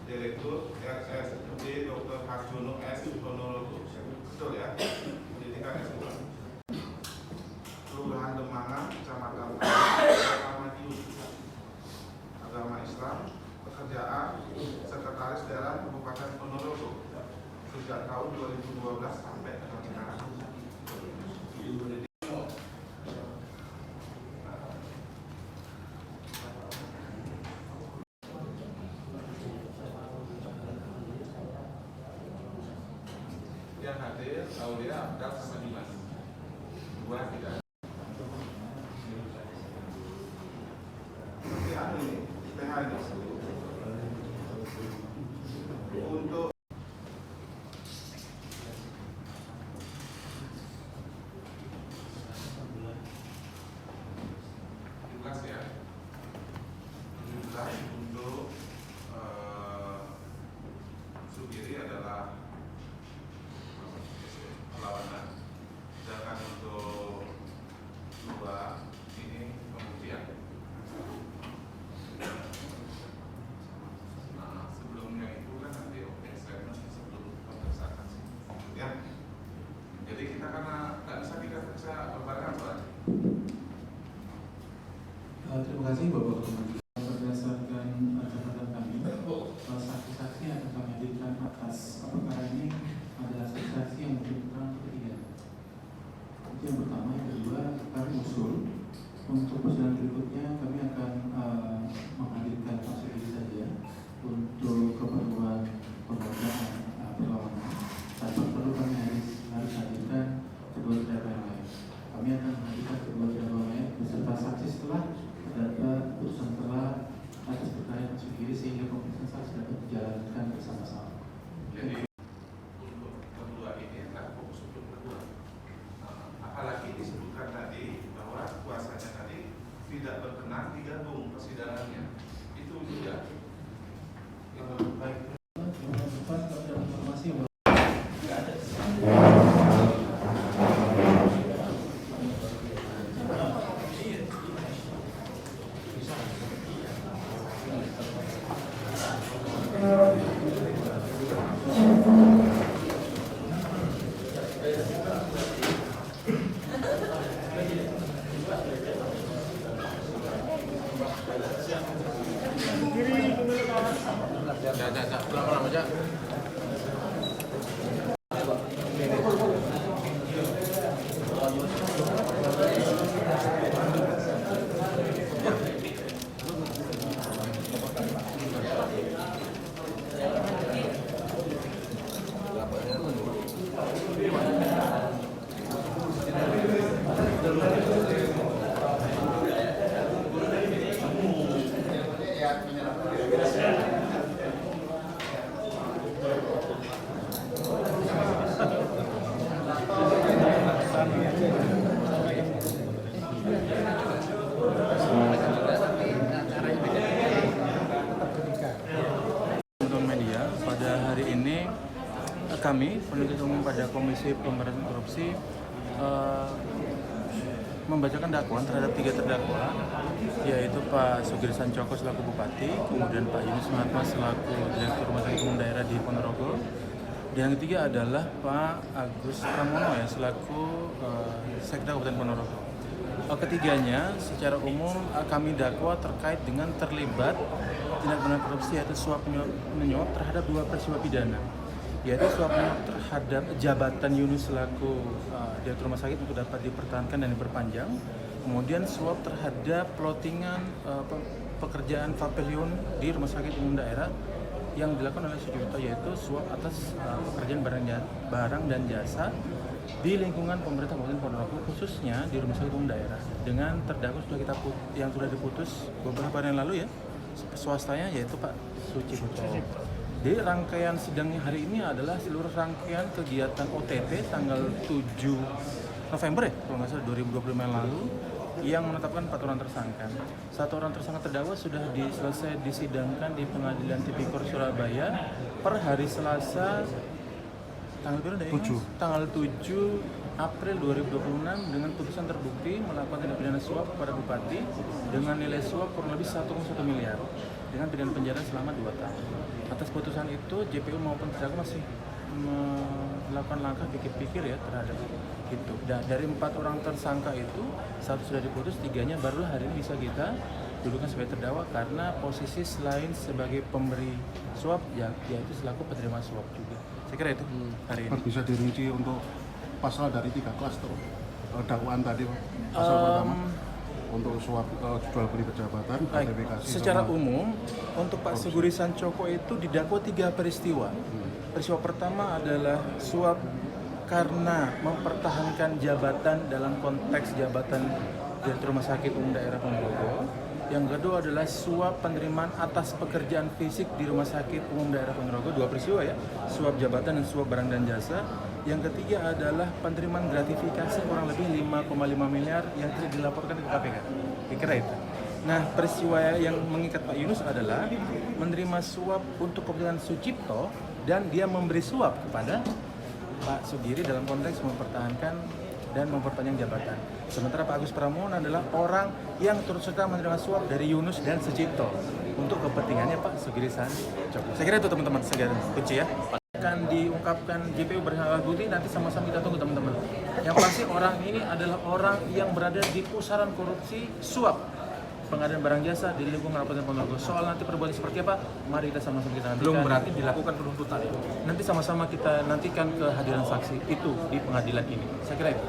Direktur RSUD Dr. Harjono S. Ponorogo. Betul ya? Pendidikan S2. Kelurahan Demangan, Kecamatan Madiun. Agama Islam, pekerjaan Sekretaris Daerah Kabupaten Ponorogo sejak tahun 2012 sampai sekarang. Yang hadir Aulia Abdal sama Dimas. Dua tidak. Seperti apa ini? PH ini. Untuk tugas ya. Tugas untuk Sugiri adalah perlawanan, sedangkan untuk dua ini pembuktian. Nah, sebelumnya itu kan nanti OPSM sebelum pemeriksaan ya. Jadi kita karena nggak bisa kita periksa berbarengan soalnya. Terima kasih Bapak Komando. Berdasarkan catatan kami, saksi-saksi yang akan kami hadirkan atas perkara ini adalah saksi-saksi yang menunjukkan ketiga. Itu yang pertama, yang kedua kami usul untuk persidangan berikutnya kami akan menghadirkan Pak Sugiri saja untuk keperluan pembacaan perlawanan. Tanpa perlu kami harus hadirkan kedua terdakwa yang lain. Kami akan menghadirkan kedua terdakwa lain beserta saksi setelah terdapat putusan telah atas perkara Pak Sugiri sehingga pemeriksaan saksi dapat dijalankan bersama-sama. Jadi untuk kedua ini adalah fokus untuk kedua. Apalagi disebutkan tadi bahwa kuasanya tadi tidak berkenan digabung persidangannya. Itu juga. Baik. Cepat kalau ada informasi yang Lama-lama aja. Kami, penuntut umum pada Komisi Pemberantasan Korupsi membacakan dakwaan terhadap 3 terdakwa, yaitu Pak Sugiri Sancoko selaku Bupati, kemudian Pak Yunus Mahatma selaku Direktur Rumah Sakit Umum Daerah di Ponorogo, dan yang ketiga adalah Pak Agus Pramono ya selaku Sekda Kabupaten Ponorogo. Ketiganya secara umum kami dakwa terkait dengan terlibat tindak pidana korupsi yaitu suap menyuap terhadap 2 peristiwa pidana, yaitu suap menyuap terhadap jabatan Yunus selaku Direktur Rumah Sakit untuk dapat dipertahankan dan diperpanjang, kemudian suap terhadap plottingan pekerjaan pavilion di Rumah Sakit Umum Daerah yang dilakukan oleh Sujuto, yaitu suap atas pekerjaan barang dan jasa di lingkungan pemerintah Kabupaten Ponorogo, khususnya di Rumah Sakit Umum Daerah, dengan terdakwa yang sudah diputus beberapa hari yang lalu ya, swastanya yaitu Pak Suciputo. Jadi rangkaian sidang hari ini adalah seluruh rangkaian kegiatan OTT tanggal 7 November ya, kalau nggak salah 2025 yang lalu, yang menetapkan 4 orang tersangka. 1 orang tersangka terdakwa sudah selesai disidangkan di Pengadilan Tipikor Surabaya per hari Selasa tanggal 7 April 2026 dengan putusan terbukti melakukan tindak pidana suap kepada bupati dengan nilai suap kurang lebih 1,1 miliar dengan pidana penjara selama 2 tahun. Atas putusan itu JPU maupun terdakwa masih melakukan langkah pikir-pikir ya terhadap itu. Dan dari 4 orang tersangka itu 1 sudah diputus, 3-nya baru hari ini bisa kita dudukan sebagai terdakwa karena posisi selain sebagai pemberi suap ya yaitu selaku penerima suap juga. Saya kira itu hari ini. Pak, bisa dirinci untuk pasal dari 3 kelas tuh dakwaan tadi Pak. Pasal pertama untuk suap jual beli pejabatan, gratifikasi. Secara sama umum untuk Pak Suguri Sancoko itu didakwa 3 peristiwa. Peristiwa pertama adalah suap karena mempertahankan jabatan dalam konteks jabatan Direktur Rumah Sakit Umum Daerah Ponorogo. Yang kedua adalah suap penerimaan atas pekerjaan fisik di Rumah Sakit Umum Daerah Ponorogo, 2 peristiwa ya, suap jabatan dan suap barang dan jasa. Yang ketiga adalah penerimaan gratifikasi kurang lebih 5,5 miliar yang tidak dilaporkan ke KPK. Kira itu. Nah, peristiwa yang mengikat Pak Yunus adalah menerima suap untuk kepentingan Sucipto dan dia memberi suap kepada Pak Sugiri dalam konteks mempertahankan dan memperpanjang jabatan. Sementara Pak Agus Pramono adalah orang yang turut serta menerima suap dari Yunus dan Sucipto untuk kepentingannya Pak Sugiri Sancoko. Saya kira itu teman-teman, saya kunci ya. Akan diungkapkan JPU berdasarkan bukti, nanti sama-sama kita tunggu teman-teman. Yang pasti orang ini adalah orang yang berada di pusaran korupsi suap pengadaan barang jasa di lingkungan Kabupaten Ponorogo. Soal nanti perbuatan seperti apa, mari kita sama-sama kita nantikan. Belum berarti dilakukan penuntutan. Nanti sama-sama kita nantikan kehadiran saksi itu di pengadilan ini. Saya kira itu.